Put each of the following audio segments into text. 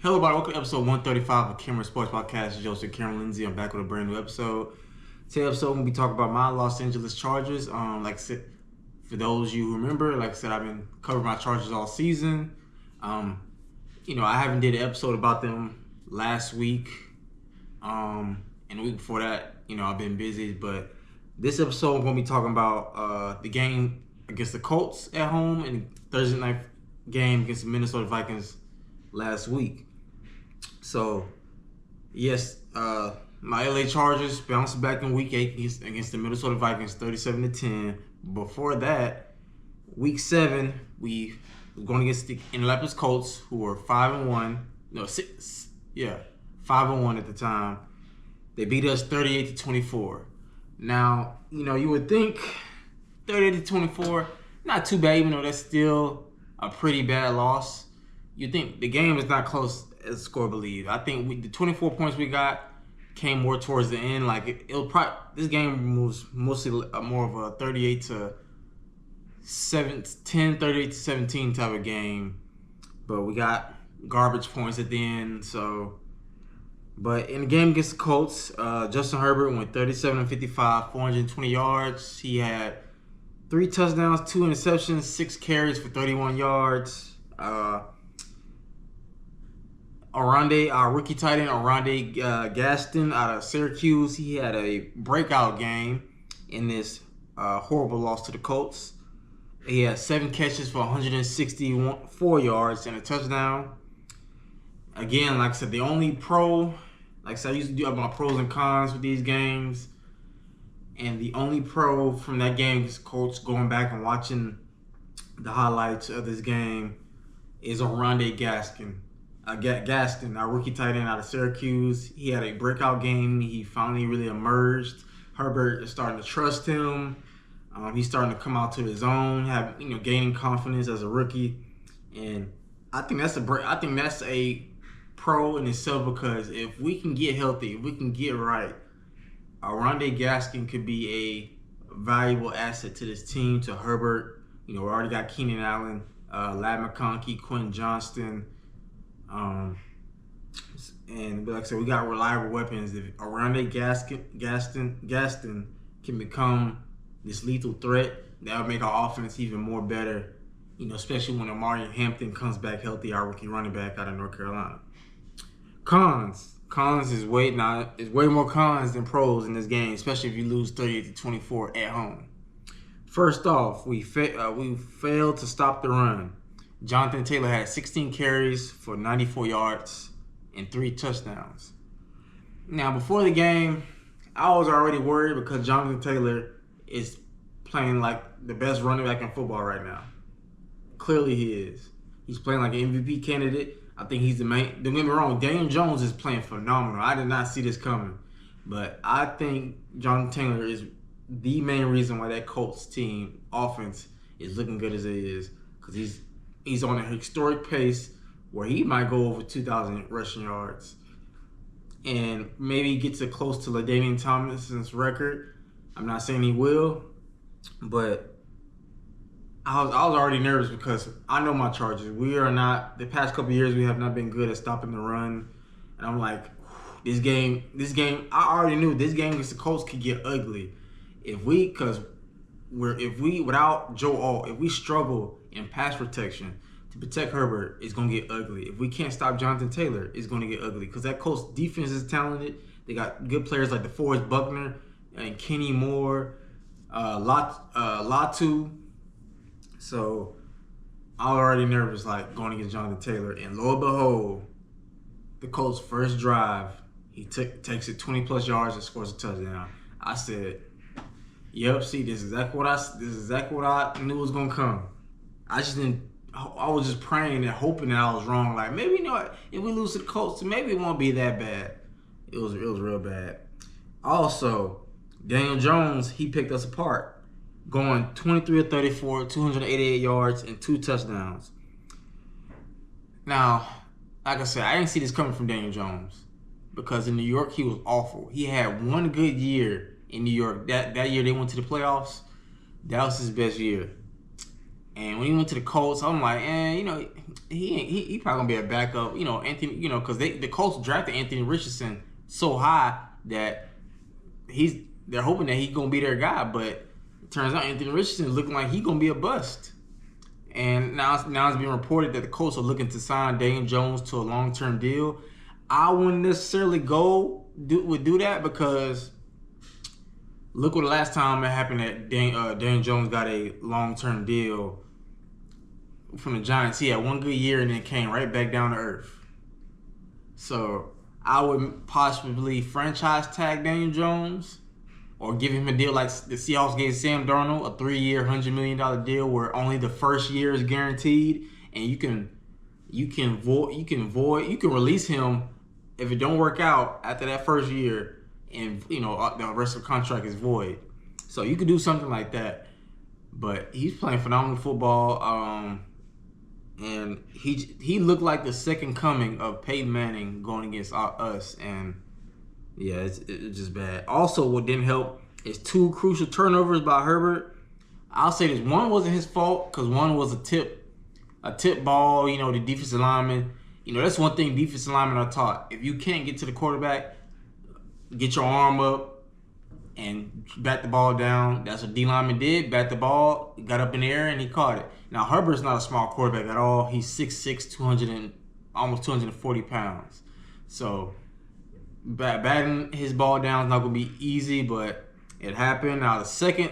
Hello, everybody. Welcome to episode 135 of Cameron Sports Podcast. Joseph Cameron Lindsay. I'm back with a brand new episode. Today's episode, we're going to be talking about my Los Angeles Chargers. Like I said, for those of you who remember, like I said, I've been covering my Chargers all season. I haven't did an episode about them last week. And the week before that, I've been busy. But this episode, we're going to be talking about the game against the Colts at home and Thursday night game against the Minnesota Vikings last week. So, yes, my LA Chargers bounced back in Week 8 against the Minnesota Vikings, 37-10. Before that, Week 7, we were going against the Indianapolis Colts, who were 5-1 at the time. They beat us 38-24. Now, you would think 38-24, not too bad, even though that's still a pretty bad loss. You think the game is not close as score believe. I think the 24 points we got came more towards the end. Like this game was mostly more of a 38-17 type of game. But we got garbage points at the end. But in the game against the Colts, Justin Herbert went 37-55, 420 yards. He had 3 touchdowns, 2 interceptions, 6 carries for 31 yards. Our rookie tight end, Oronde Gaston out of Syracuse, he had a breakout game in this horrible loss to the Colts. He had 7 catches for 164 yards and a touchdown. Again, like I said, the only pro, like I said, I used to do my pros and cons with these games. And the only pro from that game against the Colts, going back and watching the highlights of this game, is Oronde Gaston, our rookie tight end out of Syracuse. He had a breakout game. He finally really emerged. Herbert is starting to trust him. He's starting to come out to his own, gaining confidence as a rookie. And I think that's a pro in itself, because if we can get healthy, if we can get right, Oronde Gaston could be a valuable asset to this team, to Herbert. We already got Keenan Allen, Ladd McConkey, Quentin Johnston. And like I said, we got reliable weapons. If Oronde Gaston can become this lethal threat, that would make our offense even more better. Especially when Amari Hampton comes back healthy, our rookie running back out of North Carolina. Cons is way more cons than pros in this game, especially if you lose 38-24 at home. First off, we failed to stop the run. Jonathan Taylor had 16 carries for 94 yards and 3 touchdowns. Now, before the game, I was already worried because Jonathan Taylor is playing like the best running back in football right now. Clearly he is. He's playing like an MVP candidate. I think he's the main. Don't get me wrong, Daniel Jones is playing phenomenal. I did not see this coming. But I think Jonathan Taylor is the main reason why that Colts team offense is looking good as it is, because he's on a historic pace where he might go over 2,000 rushing yards and maybe get to close to LaDainian Tomlinson's record. I'm not saying he will, but I was already nervous because I know my Chargers. We are not, the past couple of years, we have not been good at stopping the run. And I'm like, this game, I already knew this game against the Colts could get ugly. Without Joe Alt, if we struggle in pass protection to protect Herbert, it's going to get ugly. If we can't stop Jonathan Taylor, it's going to get ugly, because that Colts defense is talented. They got good players like DeForest Buckner and Kenny Moore, Latu. So I was already nervous, like, going against Jonathan Taylor. And lo and behold, the Colts' first drive, he takes it 20-plus yards and scores a touchdown. I said, yep, see, this is exactly what I knew was gonna come. I was just praying and hoping that I was wrong. Like, maybe, if we lose to the Colts, maybe it won't be that bad. It was real bad. Also, Daniel Jones, he picked us apart, going 23-34, 288 yards, and 2 touchdowns. Now, like I said, I didn't see this coming from Daniel Jones, because in New York, he was awful. He had one good year in New York. That year they went to the playoffs. That was his best year. And when he went to the Colts, I'm like, he probably gonna be a backup. Anthony, because the Colts drafted Anthony Richardson so high that they're hoping that he's gonna be their guy. But it turns out Anthony Richardson is looking like he's gonna be a bust. And now it's being reported that the Colts are looking to sign Daniel Jones to a long-term deal. I wouldn't necessarily do that because look what the last time it happened that Daniel Jones got a long-term deal from the Giants. He had one good year and then came right back down to earth. So I would possibly franchise tag Daniel Jones or give him a deal like the Seahawks gave Sam Darnold, a 3-year, $100 million deal where only the first year is guaranteed, and you can release him if it don't work out after that first year, and the rest of the contract is void. So you could do something like that. But he's playing phenomenal football, and he looked like the second coming of Peyton Manning going against us, and yeah, it's just bad. Also, what didn't help is 2 crucial turnovers by Herbert. I'll say this: one wasn't his fault because one was a tip ball. The defensive lineman. That's one thing defensive linemen are taught. If you can't get to the quarterback, get your arm up and bat the ball down. That's what D lineman did. Bat the ball, got up in the air, and he caught it. Now Herbert's not a small quarterback at all. He's 6'6", almost 240 pounds. So batting his ball down is not going to be easy, but it happened. Now his second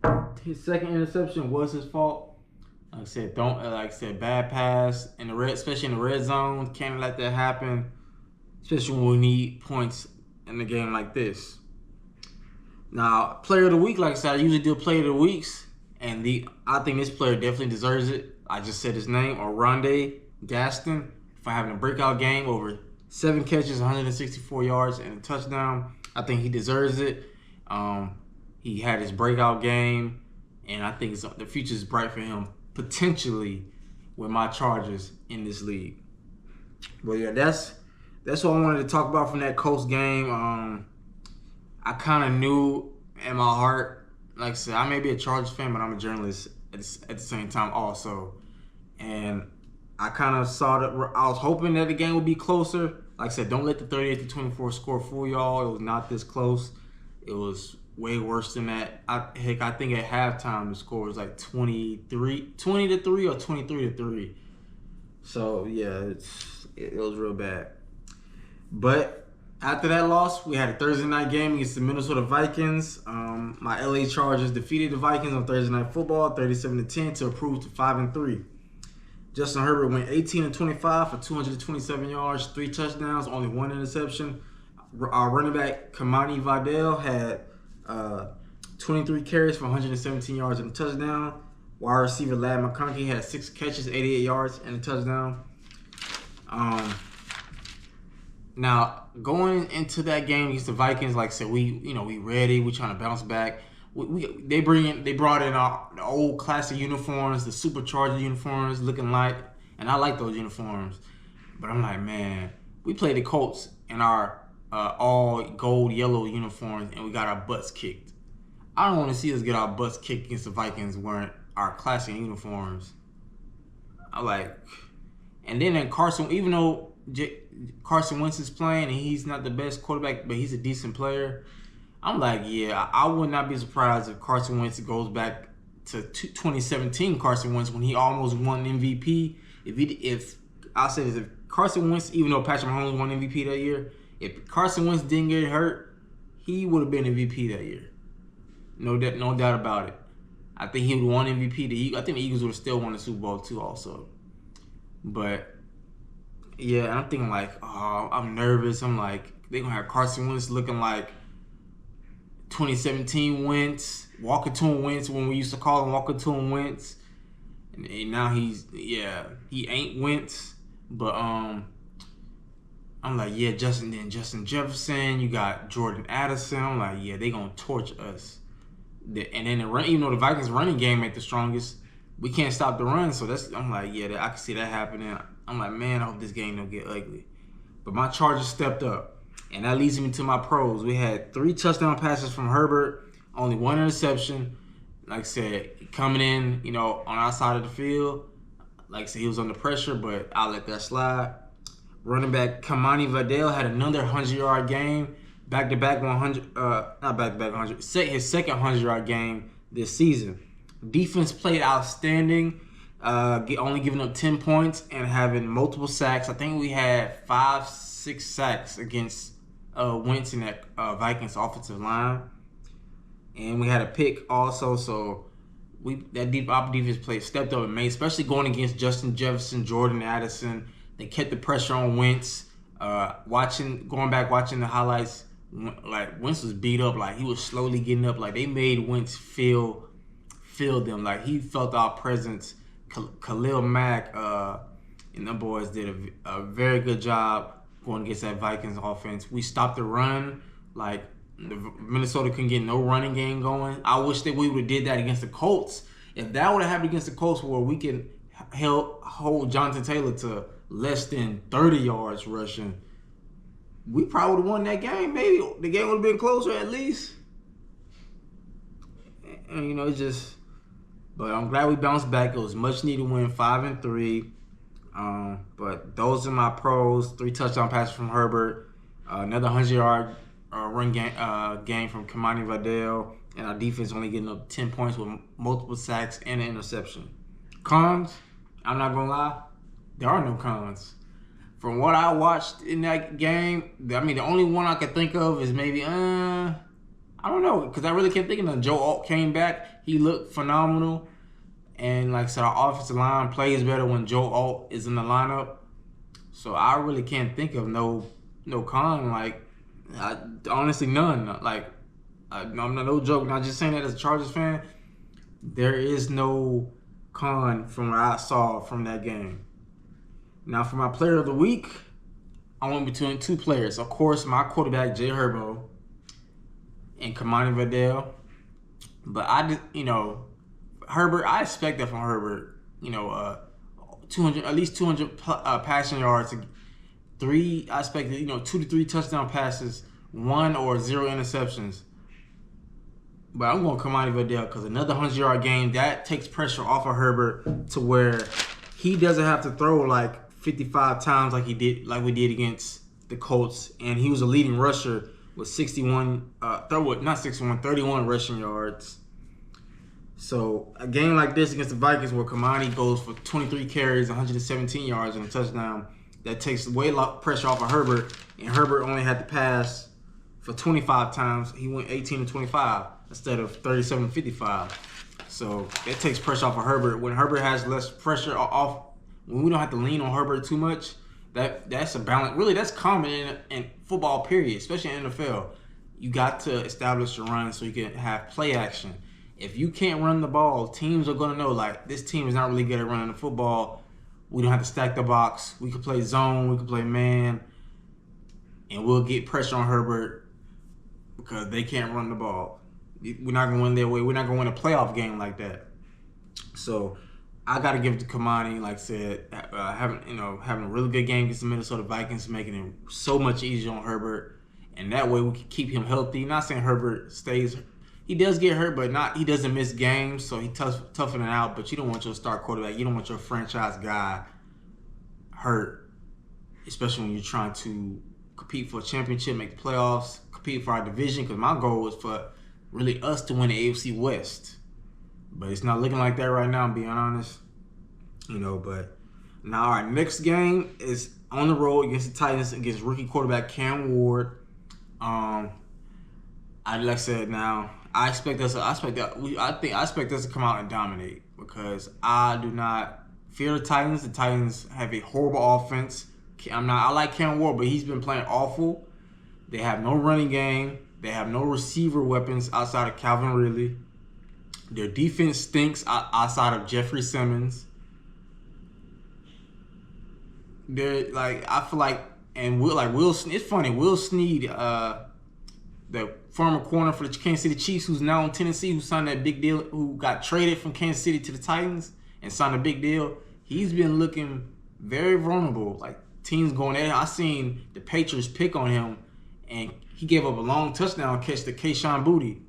interception was his fault. Like I said, bad pass especially in the red zone. Can't let that happen, especially when we need points in a game like this. Now, player of the week, like I said, I usually do player of the weeks, and I think this player definitely deserves it. I just said his name, Oronde Gaston, for having a breakout game over 7 catches, 164 yards, and a touchdown. I think he deserves it. He had his breakout game, and I think the future is bright for him, potentially with my Chargers in this league. But yeah, that's what I wanted to talk about from that Colts game. I kind of knew in my heart, like I said, I may be a Chargers fan, but I'm a journalist at the same time also. And I kind of saw that. I was hoping that the game would be closer. Like I said, don't let the 38-24 score fool y'all. It was not this close. It was way worse than that. I think at halftime the score was like 20-3 or 23-3. So yeah, it was real bad. But after that loss, we had a Thursday night game against the Minnesota Vikings. My LA Chargers defeated the Vikings on Thursday Night Football, 37-10, to improve to 5-3. Justin Herbert went 18-25 for 227 yards, 3 touchdowns, only 1 interception. Our running back Kamani Vidal had 23 carries for 117 yards and a touchdown. Wide receiver Ladd McConkey had 6 catches, 88 yards and a touchdown. Now, going into that game against the Vikings, like I said, we ready. We trying to bounce back. They brought in the old classic uniforms, the supercharged uniforms, looking like, and I like those uniforms. But I'm like, man, we played the Colts in our all gold yellow uniforms, and we got our butts kicked. I don't want to see us get our butts kicked against the Vikings wearing our classic uniforms. And then Carson, even though Carson Wentz is playing and he's not the best quarterback, but he's a decent player, I'm like, yeah, I would not be surprised if Carson Wentz goes back to 2017 Carson Wentz when he almost won MVP. If Carson Wentz, even though Patrick Mahomes won MVP that year, if Carson Wentz didn't get hurt, he would have been MVP that year. No doubt about it. I think he would have won MVP. I think the Eagles would have still won the Super Bowl too also. But yeah, I'm thinking like, oh, I'm nervous. I'm like, they're going to have Carson Wentz looking like 2017 Wentz, Walker Tune Wentz, when we used to call him Walker Tune Wentz. And now he ain't Wentz. But I'm like, yeah, Justin Jefferson, you got Jordan Addison. I'm like, yeah, they going to torch us. And then even though the Vikings running game ain't the strongest, we can't stop the run. So I'm like, yeah, I can see that happening. I'm like, man, I hope this game don't get ugly. But my Chargers stepped up. And that leads me to my pros. We had 3 touchdown passes from Herbert, only 1 interception. like I said, coming in, on our side of the field, like I said, he was under pressure, but I'll let that slide. Running back Kamani Vidal had another 100-yard game, back-to-back 100, not back-to-back 100, his second 100-yard game this season. Defense played outstanding, only giving up 10 points and having multiple sacks. I think we had 5-6 sacks against Wentz in that Vikings offensive line. And we had a pick also, so our defense stepped up and made, especially going against Justin Jefferson, Jordan Addison. They kept the pressure on Wentz. Going back watching the highlights, like Wentz was beat up, like he was slowly getting up. Like they made Wentz feel them, like he felt our presence. Khalil Mack and the boys did a very good job going against that Vikings offense. We stopped the run, like. Minnesota couldn't get no running game going. I wish that we would have did that against the Colts. If that would have happened against the Colts, where we can hold Jonathan Taylor to less than 30 yards rushing, we probably would have won that game. Maybe the game would have been closer at least. And but I'm glad we bounced back. It was much needed win, 5-3. But those are my pros. 3 touchdown passes from Herbert, another 100-yard run game from Kamani Vidal, and our defense only getting up 10 points with multiple sacks and an interception. Cons, I'm not gonna lie, there are no cons. From what I watched in that game, the only one I could think of is maybe, I don't know, because I really can't think of it. Joe Alt came back, he looked phenomenal, and like I said, our offensive line plays better when Joe Alt is in the lineup. So I really can't think of no con, honestly, none. I'm not no joke. Not just saying that as a Chargers fan. There is no con from what I saw from that game. Now, for my player of the week, I went between 2 players. Of course, my quarterback, Jay Herbo, and Kamani Vidal. But I just, Herbert, I expect that from Herbert. 200, at least 200 passing yards. I expected, 2 to 3 touchdown passes, 1 or 0 interceptions. But I'm going to Kamani Vidal because another 100-yard game, that takes pressure off of Herbert to where he doesn't have to throw 55 times like we did against the Colts. And he was a leading rusher with 31 rushing yards. So a game like this against the Vikings where Kamani goes for 23 carries, 117 yards and a touchdown, that takes way a lot of pressure off of Herbert, and Herbert only had to pass for 25 times. He went 18 to 25 instead of 37 to 55. So that takes pressure off of Herbert. When Herbert has less pressure off, when we don't have to lean on Herbert too much, that's a balance. Really, that's common in football, period, especially in the NFL. You got to establish a run so you can have play action. If you can't run the ball, teams are going to know, this team is not really good at running the football. We don't have to stack the box. We can play zone. We can play man. And we'll get pressure on Herbert because they can't run the ball. We're not going to win their way. We're not going to win a playoff game like that. So I got to give it to Kamani, like I said, having a really good game against the Minnesota Vikings, making it so much easier on Herbert. And that way we can keep him healthy. Not saying Herbert stays. He does get hurt, but he doesn't miss games, so he toughening it out. But you don't want your star quarterback, you don't want your franchise guy hurt, especially when you're trying to compete for a championship, make the playoffs, compete for our division. Because my goal is for really us to win the AFC West, but it's not looking like that right now. I'm being honest, But now our next game is on the road against the Titans against rookie quarterback Cam Ward. I expect us to come out and dominate because I do not fear the Titans. The Titans have a horrible offense. I like Cam Ward, but he's been playing awful. They have no running game. They have no receiver weapons outside of Calvin Ridley. Their defense stinks outside of Jeffrey Simmons. I feel like, and Will Snead. It's funny, Will Snead, the former corner for the Kansas City Chiefs, who's now in Tennessee, who signed that big deal, who got traded from Kansas City to the Titans and signed a big deal. He's been looking very vulnerable. Teams going at him. I seen the Patriots pick on him, and he gave up a long touchdown catch to Kayshon Boutte.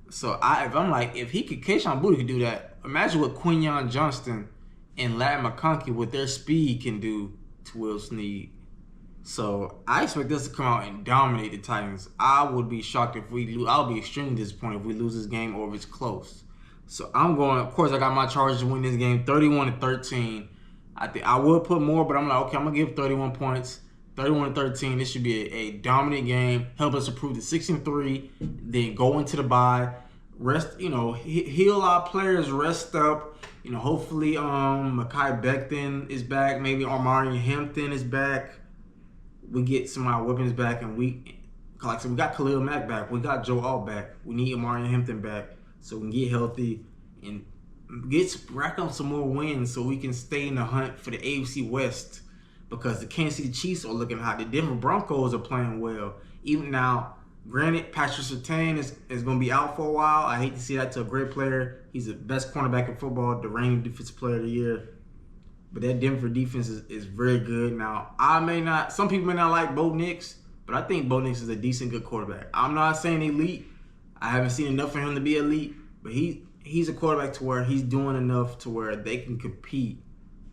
So if he could, Keyshawn Boutte could do that. Imagine what Quinyon Johnston and Ladd McConkey with their speed can do to Will Snead. So I expect us to come out and dominate the Titans. I would be shocked if we lose. I'll be extremely disappointed if we lose this game or if it's close. So I'm going. Of course, I got my Chargers to win this game, 31-13. I would put more, but I'm like, okay, I'm gonna give 31 points, 31-13. This should be a dominant game. Help us improve to 6-3. Then go into the bye. Rest, heal our players. Rest up. Hopefully, Mekhi Becton is back. Maybe Omarion Hampton is back. We get some of our weapons back, and we got Khalil Mack back. We got Joe Alt back. We need Omarion Hampton back so we can get healthy and rack up some more wins so we can stay in the hunt for the AFC West, because the Kansas City Chiefs are looking hot. The Denver Broncos are playing well. Even now, granted, Patrick Surtain is going to be out for a while. I hate to see that to a great player. He's the best cornerback in football, the reigning defensive player of the year. But that Denver defense is very good. Now, some people may not like Bo Nix, but I think Bo Nix is a decent, good quarterback. I'm not saying elite. I haven't seen enough for him to be elite, but he's a quarterback to where he's doing enough to where they can compete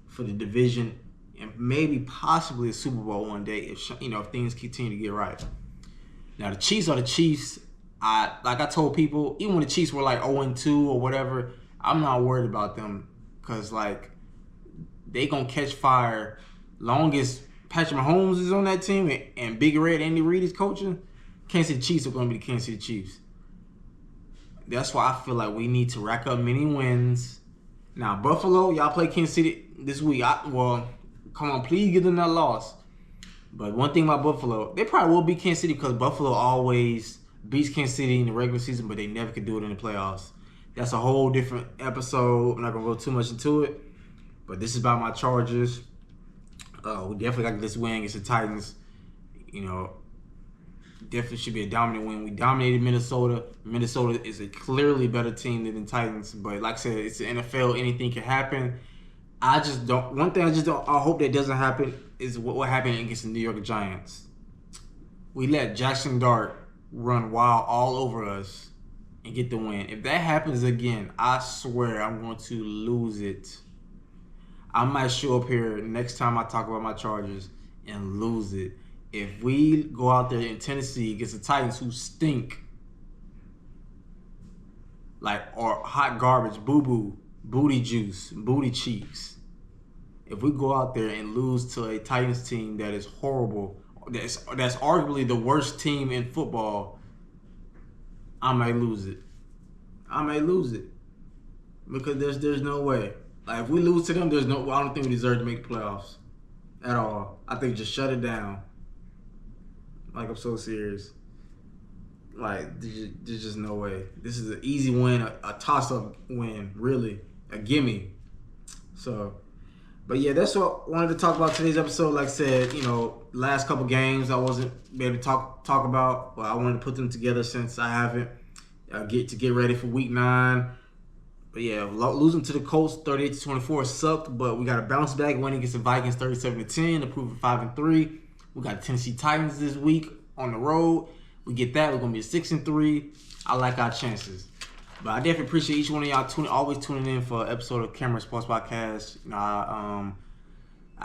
for the division and maybe possibly a Super Bowl one day if things continue to get right. Now, the Chiefs are the Chiefs. Like I told people, even when the Chiefs were like 0-2 or whatever, I'm not worried about them because they gonna catch fire. Long as Patrick Mahomes is on that team and Big Red Andy Reid is coaching, Kansas City Chiefs are gonna be the Kansas City Chiefs. That's why I feel like we need to rack up many wins. Now, Buffalo, y'all play Kansas City this week. Come on, please give them that loss. But one thing about Buffalo, they probably will beat Kansas City because Buffalo always beats Kansas City in the regular season, but they never could do it in the playoffs. That's a whole different episode. I'm not gonna go too much into it. But this is about my Chargers. We definitely got this win against the Titans. Definitely should be a dominant win. We dominated Minnesota. Minnesota is a clearly better team than the Titans. But like I said, it's the NFL. Anything can happen. I hope that doesn't happen is what happened against the New York Giants. We let Jackson Dart run wild all over us and get the win. If that happens again, I swear I'm going to lose it. I might show up here next time I talk about my Chargers and lose it. If we go out there in Tennessee against the Titans who stink, or hot garbage, boo-boo, booty juice, booty cheeks. If we go out there and lose to a Titans team that is horrible, that's arguably the worst team in football, I may lose it. Because there's no way. If we lose to them, I don't think we deserve to make the playoffs at all. I think just shut it down. I'm so serious. There's just no way. This is an easy win, a toss-up win, really, a gimme. So, but yeah, that's what I wanted to talk about today's episode. Like I said, last couple games I wasn't able to talk about, but I wanted to put them together since I haven't get ready for Week 9. But yeah, losing to the Colts 38-24 sucked, but we got to bounce back, winning against the Vikings 37-10, improving 5-3. We got the Tennessee Titans this week on the road. We get that, we're gonna be 6-3. I like our chances. But I definitely appreciate each one of y'all always tuning in for an episode of Cameron Sports Podcast. I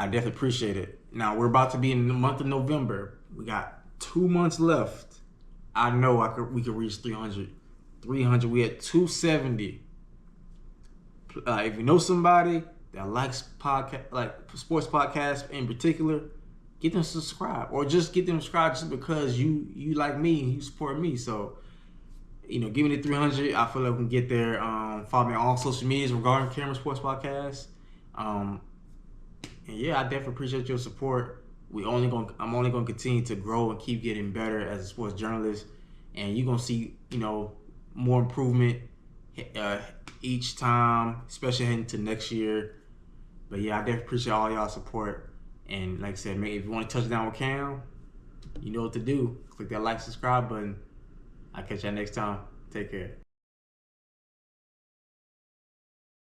definitely appreciate it. Now we're about to be in the month of November. We got 2 months left. I know we could reach 300. We at 270. If you know somebody that likes sports podcasts in particular, get them to subscribe, or just get them subscribed just because you like me and you support me. So, give me the 300. I feel like we can get there. Follow me on all social medias regarding Cameron Sports Podcast. And yeah, I definitely appreciate your support. I'm only gonna continue to grow and keep getting better as a sports journalist, and you're gonna see more improvement each time, especially heading to next year. But yeah, I definitely appreciate all y'all support. And like I said, if you want to touch down with Cam, you know what to do. Click that subscribe button. I'll catch y'all next time. Take care.